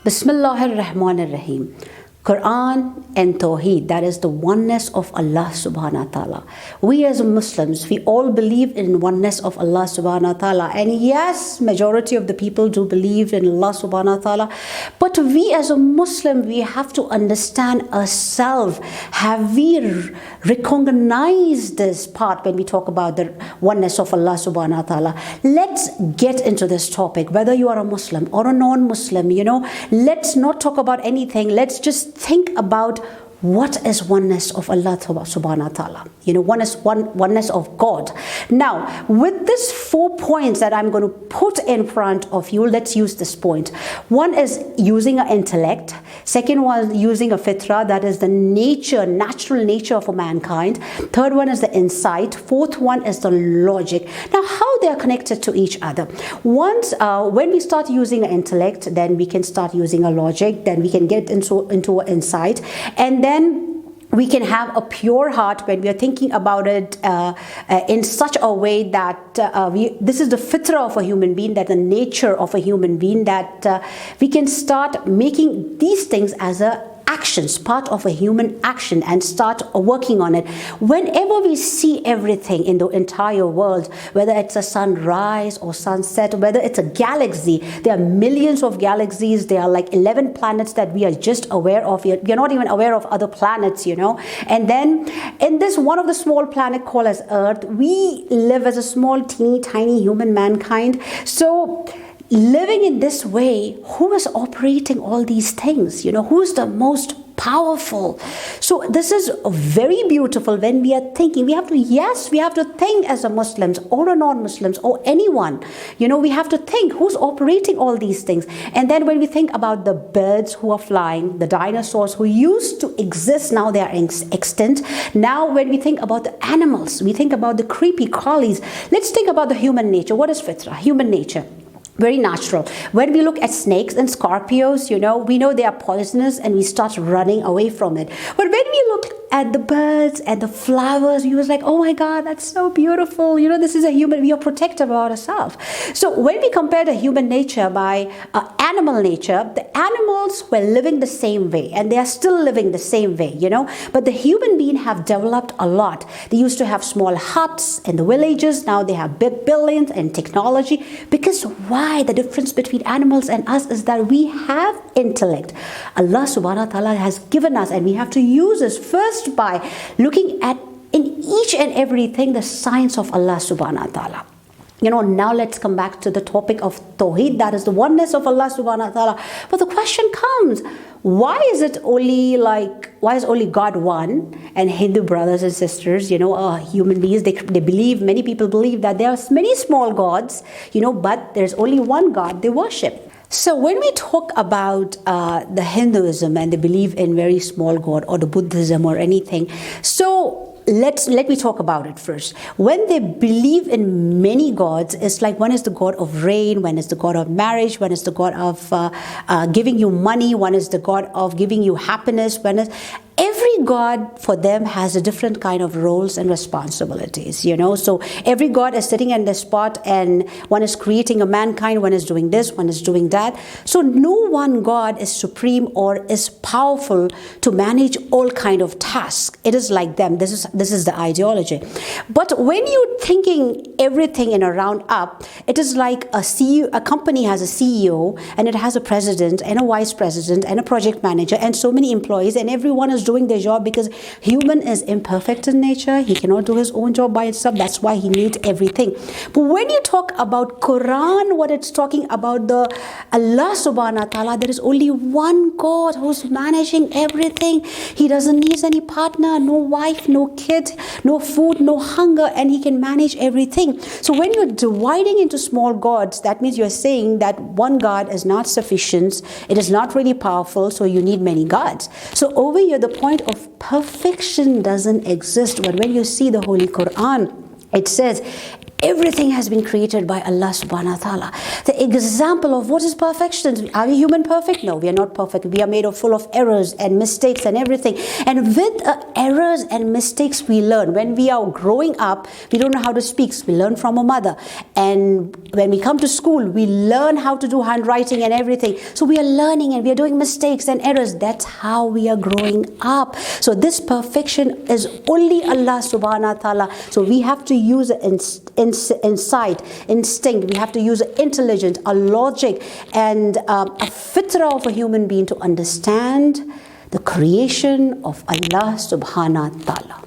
Bismillahir Rahmanir Rahim. Quran and Tawhid, that is the oneness of Allah subhanahu wa ta'ala. We as Muslims, we all believe in oneness of Allah subhanahu wa ta'ala. And yes, majority of the people do believe in Allah subhanahu wa ta'ala. But we as a Muslim, we have to understand ourselves. Have we recognized this part when we talk about the oneness of Allah subhanahu wa ta'ala? Let's get into this topic, whether you are a Muslim or a non-Muslim, let's not talk about anything. Let's just think about what is oneness of Allah subhanahu wa ta'ala. Oneness of God. Now, with these 4 points that I'm going to put in front of you, let's use this point. One is using an intellect. Second one, using a fitra, that is the natural nature of a mankind. Third one is the insight. Fourth one is the logic. Now, how they are connected to each other. Once, when we start using an intellect, then we can start using a logic, then we can get into an insight, and then we can have a pure heart when we are thinking about it in such a way that this is the fitra of a human being, that the nature of a human being, that we can start making these things as actions, part of a human action, and start working on it. Whenever we see everything in the entire world, whether it's a sunrise or sunset, whether it's a galaxy, there are millions of galaxies. There are like 11 planets that we are just aware of. We are not even aware of other planets, And then in this one of the small planet called as Earth, we live as a small, teeny, tiny human mankind. So living in this way, who is operating all these things? Who is the most powerful? So this is very beautiful when we are thinking. We have to think as a Muslims or a non-Muslims or anyone. We have to think who's operating all these things. And then when we think about the birds who are flying, the dinosaurs who used to exist, now they are extinct. Now when we think about the animals, we think about the creepy crawlies. Let's think about the human nature. What is fitra? Human nature. Very natural. When we look at snakes and Scorpios, we know they are poisonous and we start running away from it. But when we look at the birds and the flowers, we was like, oh my God, that's so beautiful. This is a human, we are protective about ourselves. So when we compare the human nature by animal nature, the animals were living the same way and they are still living the same way, But the human being have developed a lot. They used to have small huts in the villages. Now they have big buildings and technology. Because why? The difference between animals and us is that we have intellect. Allah subhanahu wa ta'ala has given us, and we have to use this first by looking at in each and everything the science of Allah subhanahu wa ta'ala. Now let's come back to the topic of Tawhid, that is the oneness of Allah subhanahu wa ta'ala. But the question comes, why is only God one? And Hindu brothers and sisters, human beings, they believe, many people believe that there are many small gods, but there's only one God they worship. So when we talk about the Hinduism and they believe in very small God, or the Buddhism or anything, so let me talk about it first. When they believe in many gods, it's like one is the god of rain, one is the god of marriage, one is the god of giving you money, one is the god of giving you happiness, every god for them has a different kind of roles and responsibilities, So every god is sitting in the spot, and one is creating a mankind, one is doing this, one is doing that. So no one god is supreme or is powerful to manage all kind of tasks. It is like them. This is the ideology. But when you're thinking everything in a round up, it is like a CEO. A company has a CEO, and it has a president and a vice president and a project manager and so many employees, and everyone is doing their job, because human is imperfect in nature. He cannot do his own job by himself. That's why he needs everything. But when you talk about Quran, what it's talking about, the Allah subhanahu wa ta'ala, there is only one God who's managing everything. He doesn't need any partner, no wife, no kid, no food, no hunger, and he can manage everything. So when you're dividing into small gods, that means you're saying that one God is not sufficient. It is not really powerful, so you need many gods. So over here, the point of perfection doesn't exist. But when you see the Holy Quran, it says Everything has been created by Allah subhanahu wa ta'ala. The example of what is perfection. Are we human perfect? No, we are not perfect. We are made of full of errors and mistakes and everything. And with errors and mistakes we learn. When we are growing up, we don't know how to speak. So we learn from a mother. And when we come to school, we learn how to do handwriting and everything. So we are learning and we are doing mistakes and errors. That's how we are growing up. So this perfection is only Allah subhanahu wa ta'ala. So we have to use insight, instinct. We have to use intelligence, a logic, and a fitrah of a human being to understand the creation of Allah subhanahu wa ta'ala.